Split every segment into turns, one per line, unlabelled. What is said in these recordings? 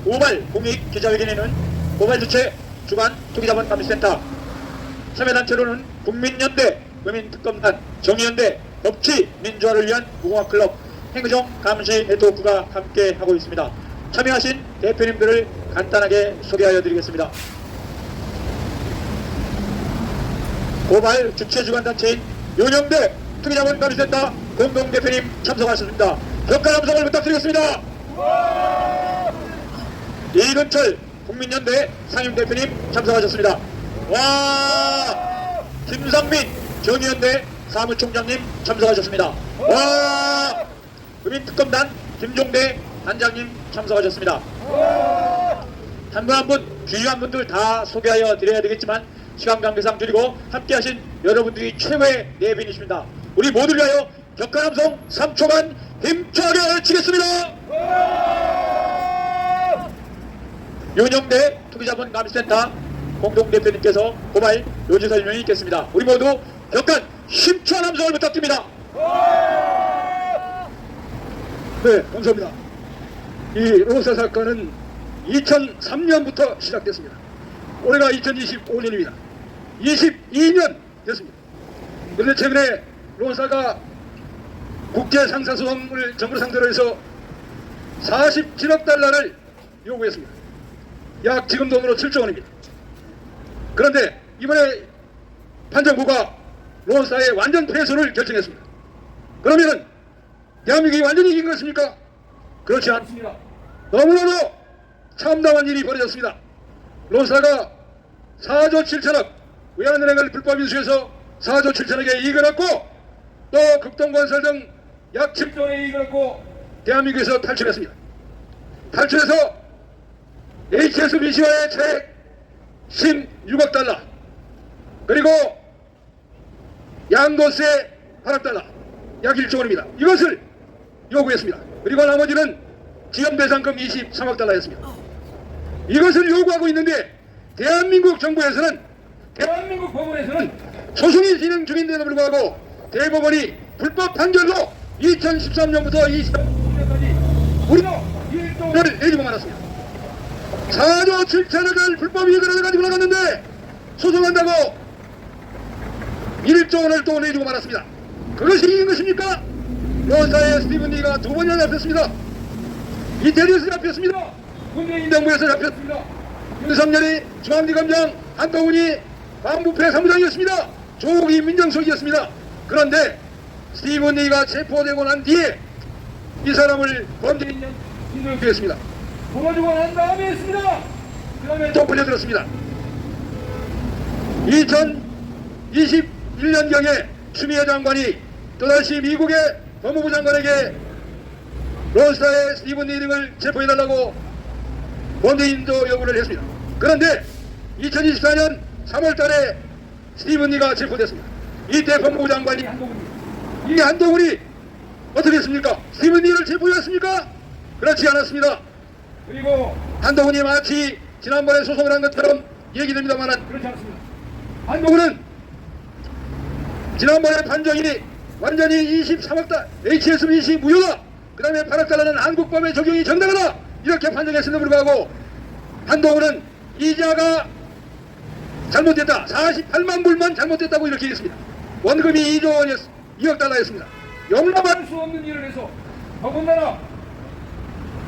5발 공익 기자회견에는 고발 주체 주관 투기자본 감시센터, 참여단체로는 국민연대, 국민특검단, 정의연대, 법치 민주화를 위한 무공화클럽, 행정 감시 네트워크가 함께하고 있습니다. 참여하신 대표님들을 간단하게 소개하여 드리겠습니다. 고발 주최 주관단체인 윤영대 투기자본 감시센터 공동대표님 참석하셨습니다. 격한 함성을 부탁드리겠습니다. 이근철 국민연대 상임대표님 참석하셨습니다. 와! 김상민 정의연대 사무총장님 참석하셨습니다. 와! 국민특검단 김종대 단장님 참석하셨습니다. 한 분 한 분 귀한 분들 다 소개하여 드려야 되겠지만 시간 관계상 줄이고 함께하신 여러분들이 최고의 내빈이십니다. 우리 모두를 위하여 격한 함성 3초간 힘차게 외치겠습니다. 윤영대 투기자본 감시센터 공동대표님께서 고발 요지 설명이 있겠습니다. 우리 모두 격한 힘찬 함성을 부탁드립니다.
네, 감사합니다. 이 로사 사건은 2003년부터 시작됐습니다. 올해가 2025년입니다. 22년 됐습니다. 그런데 최근에 로사가 국제상사소송을 정부를 상대로 해서 47억 달러를 요구했습니다. 약 지금 돈으로 7조 원입니다. 그런데 이번에 판정부가 로사의 완전 패소를 결정했습니다. 그러면은 대한민국이 완전히 이긴 것입니까? 그렇지 않습니다. 너무나도 참담한 일이 벌어졌습니다. 로사가 4조 7천억 외환은행을 불법 인수해서 4조 7천억의 이익을 얻고 또 극동건설 등 약 7조 원의 이익을 얻고 대한민국에서 탈출했습니다. 탈출해서 HSBC와의 차액 16억 달러 그리고 양도세 8억 달러 약 1조 원입니다. 이것을 요구했습니다. 그리고 나머지는 지원배상금 23억 달러였습니다. 이것을 요구하고 있는데 대한민국 정부에서는 대한민국 법원에서는 소송이 진행 중인데도 불구하고 대법원이 불법 판결로 2013년부터 2015년까지 무려 1조 원을 내주고 말았습니다. 4조 7천억을 불법 이익을 얻어가지고 나갔는데 소송한다고 1조 원을 또 내주고 말았습니다. 그것이 이긴 것입니까? 로사의 스티븐 리가 두 번이나 잡혔습니다. 이태리에서 잡혔습니다. 문재인 정부에서 잡혔습니다. 윤석열이 중앙지검장, 한동훈이 반부패 사무장이었습니다. 조국이 민정수석이었습니다. 그런데 스티븐 리가 체포되고 난 뒤에 이 사람을 범죄인 인정했습니다. 도와주고 난 다음에 했습니다. 그 다음에 또 불려들었습니다. 2021년경에 추미애 장관이 또다시 미국의 법무부 장관에게 로스타의 스티븐 리 등을 체포해달라고 범죄인도 요구를 했습니다. 그런데 2024년 3월 달에 스티븐 리가 체포됐습니다. 이때 법무부 장관이 한동훈입니다. 이 한동훈이 어떻게 했습니까? 스티븐 리를 체포했습니까? 그렇지 않았습니다. 그리고 한동훈이 마치 지난번에 소송을 한 것처럼 얘기됩니다만 그렇지 않습니다. 한동훈은 지난번에 판정이 완전히 23억 달러 HSBC 무효다, 그 다음에 8억 달러는 한국법의 적용이 정당하다 이렇게 판정했음에도 불구하고 한동훈은 이자가 잘못됐다, 48만 불만 잘못됐다고 이렇게 했습니다. 원금이 2조 원이었 2억 달러였습니다. 용납할 수 없는 일을 해서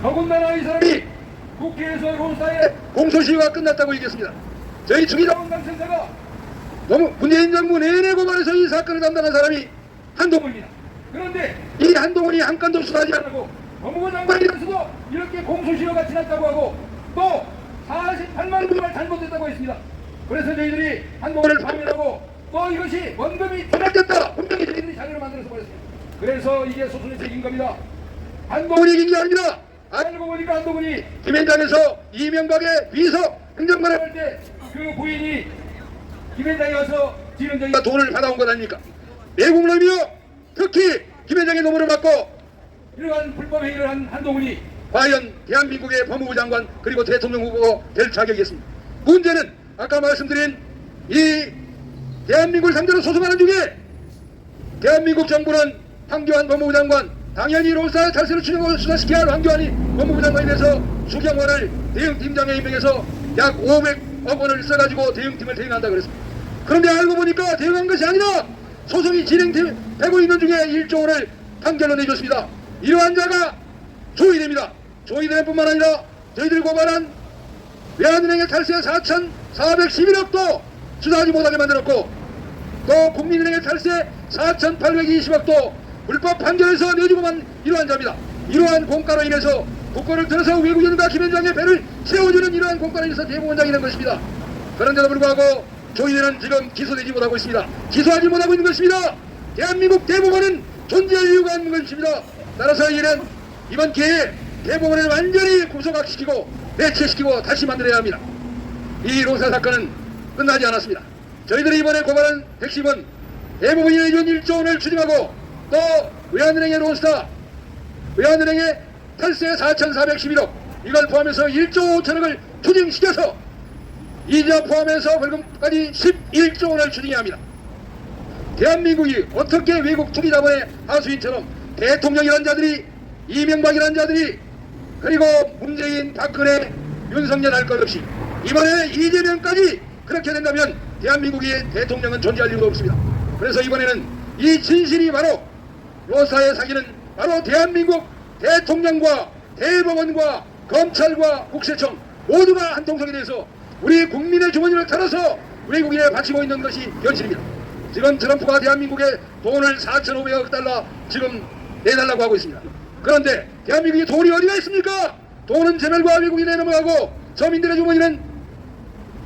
더군다나 이 사람이 국회에서 로사의 공소시효가 끝났다고 얘기했습니다. 저희 주기자원 감센터가 너무 문재인 정부 내내 고발해서 이 사건을 담당한 사람이 한동훈입니다. 그런데 이 한동훈이 한 건도 수사하지 않고 법무부 장관이라서도 이렇게 공소시효가 지났다고 하고 또 48만 불만 잘못됐다고 했습니다. 그래서 저희들이 한동훈을 파면하고 또 이것이 원금이 조작됐다 분명히 저희들이 자료를 만들어서 보냈습니다. 그래서 이게 소송의 책인 겁니다. 한동훈이 이긴 게 아닙니다. 알고 보니까 한동훈이 김현장에서 이명박의 비서 행정관을 할 때 그 부인이 김현장에 와서 지원장이가 돈을 받아온 것 아닙니까? 내국놈이요. 특히 김현장의 노무를 받고 이러한 불법 행위를 한 한동훈이 과연 대한민국의 법무부 장관 그리고 대통령 후보가 될 자격이 있습니다. 문제는 아까 말씀드린 이 대한민국을 상대로 소송하는 중에 대한민국 정부는 황교안 법무부 장관 당연히 론사의 탈세를 추진하고 수사시켜야 할 황교안이 법무부 장관이 돼서 수경원을 대응팀장에 임명해서 약 500억 원을 써가지고 대응팀을 대응한다 그랬습니다. 그런데 알고 보니까 대응한 것이 아니라 소송이 진행되고 있는 중에 1조 원을 판결로 내줬습니다. 이러한 자가 조이대입니다. 조이대 뿐만 아니라 저희들 고발한 외환은행의 탈세 4,411억도 수사하지 못하게 만들었고, 또 국민은행의 탈세 4,820억도 불법 판결에서 내주고만 이러한 자입니다. 이러한 공과로 인해서 국권을 들어서 외국인과 김현장의 배를 세워주는 이러한 공과로 인해서 대법원장이 된 것입니다. 그런데도 불구하고 조이대는 지금 기소되지 못하고 있습니다. 기소하지 못하고 있는 것입니다. 대한민국 대법원은 존재할 이유가 없는 것입니다. 따라서 이는 이번 기회에 대법원을 완전히 구속시키고 내체시키고 다시 만들어야 합니다. 이 론사 사건은 끝나지 않았습니다. 저희들이 이번에 고발한 핵심은 대법원이 내준 1조 원을 추징하고 또 외환은행의 론스타, 외환은행의 탈세 4,411억 이걸 포함해서 1조 5천억을 추징시켜서 이자 포함해서 벌금까지 11조 원을 추징해야 합니다. 대한민국이 어떻게 외국 투기자본의 하수인처럼 대통령이란 자들이, 이명박이란 자들이, 그리고 문재인, 박근혜, 윤석열 할 것 없이 이번에 이재명까지 그렇게 된다면 대한민국의 대통령은 존재할 이유가 없습니다. 그래서 이번에는 이 진실이 바로 론사의 사기는 바로 대한민국 대통령과 대법원과 검찰과 국세청 모두가 한통속이 돼서 우리 국민의 주머니를 털어서 외국인에 바치고 있는 것이 현실입니다. 지금 트럼프가 대한민국에 돈을 4,500억 달러 지금 내달라고 하고 있습니다. 그런데 대한민국에 돈이 어디가 있습니까? 돈은 재벌과 외국인에 넘어가고 서민들의 주머니는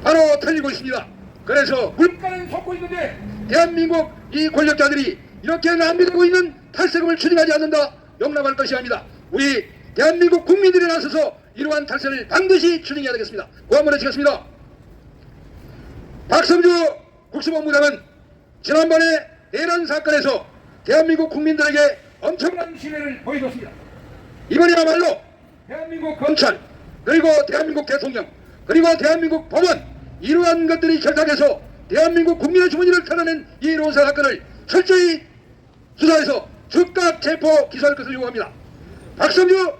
바로 털리고 있습니다. 그래서 물가는 솟고 있는데 대한민국 이 권력자들이 이렇게 낭비되고 있는 탈세금을 추징하지 않는다, 용납할 것이 아닙니다. 우리 대한민국 국민들이 나서서 이러한 탈세를 반드시 추징해야 되겠습니다. 고함을 해주겠습니다. 박성주 국수본부장은 지난번에 내란 사건에서 대한민국 국민들에게 엄청난 신뢰를 보여줬습니다. 이번이야말로 대한민국 검찰, 그리고 대한민국 대통령, 그리고 대한민국 법원, 이러한 것들이 결탁해서 대한민국 국민의 주머니를 털어낸 이 론사 사건을 철저히 수사해서 즉각 체포 기소할 것을 요구합니다. 박성주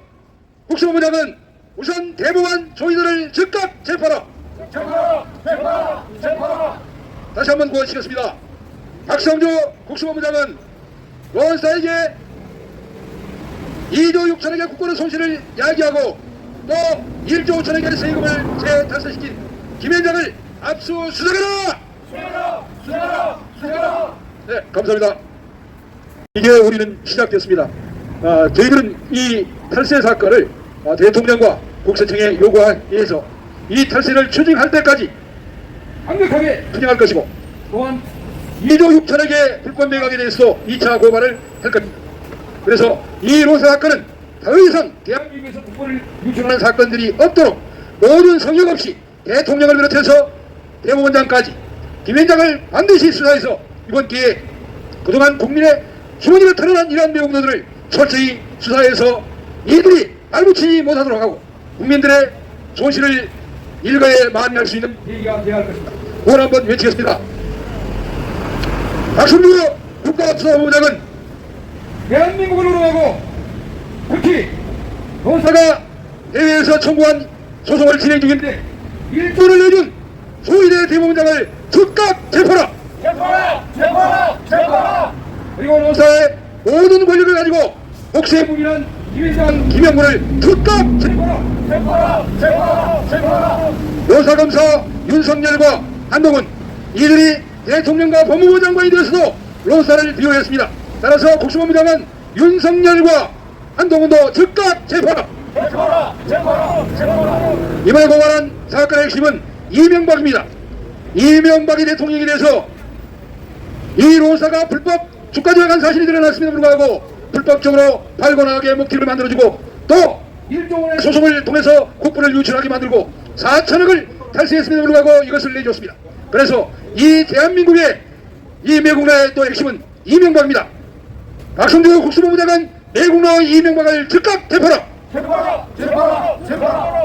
국수본부장은 우선 대법원 조인들을 즉각 체포하라. 다시 한번 구원시켰습니다. 박성주 국수본부장은 론사에게 2조 6천억의 국권의 손실을 야기하고 또 1조 5천억의 세금을 재달성시킨 김현장을 압수수색하라! 네, 감사합니다. 이게 우리는 시작됐습니다. 저희들은 이 탈세 사건을 대통령과 국세청에 요구에 의해서 이 탈세를 추징할 때까지 강력하게 추징할 것이고, 또한 2조 6천억의 불법 매각에 대해서 2차 고발을 할 겁니다. 그래서 이 론사 사건은 더 이상 대한민국에서 국권을 유출하는 사건들이 없도록 모든 성역 없이 대통령을 비롯해서 대법원장까지 김현장을 반드시 수사해서 이번 기회에 그동안 국민의 주머니를 털어난 이러한 매국노들을 철저히 수사해서 이들이 발붙이지 못하도록 하고 국민들의 손실을 일거에 만회할 수 있는 계기가 되어야 할 것입니다. 구원 한번 외치겠습니다. 박성주 국가수사본부장은 대한민국을 우롱하고 특히 론사가 해외에서 청구한 소송을 진행 중인데 1조를 내준 조이대 대법원장을 즉각 체포하라! 그리고 론사의 모든 권력을 가지고 복세무민한 김현장, 김영군을 즉각 체포하라! 론사검사 윤석열과 한동훈, 이들이 대통령과 법무부 장관이 되어서도 론사를 비호했습니다. 따라서 국수본부장은 윤석열과 한동훈도 즉각 체포하라! 이번에 고발한 사건의 핵심은 이명박입니다. 이명박이 대통령이 돼서 이 론사가 불법 주가조작한 사실이 드러났음에도 불구하고 불법적으로 발권하게 먹튀를 만들어주고 또 1조 원의 소송을 통해서 국부를 유출하게 만들고 4천억을 탈세했음에도 불구하고 이것을 내줬습니다. 그래서 이 대한민국의 이 매국노의 또 핵심은 이명박입니다. 박성주 국수본부장은 매국노 이명박을 즉각 체포하라!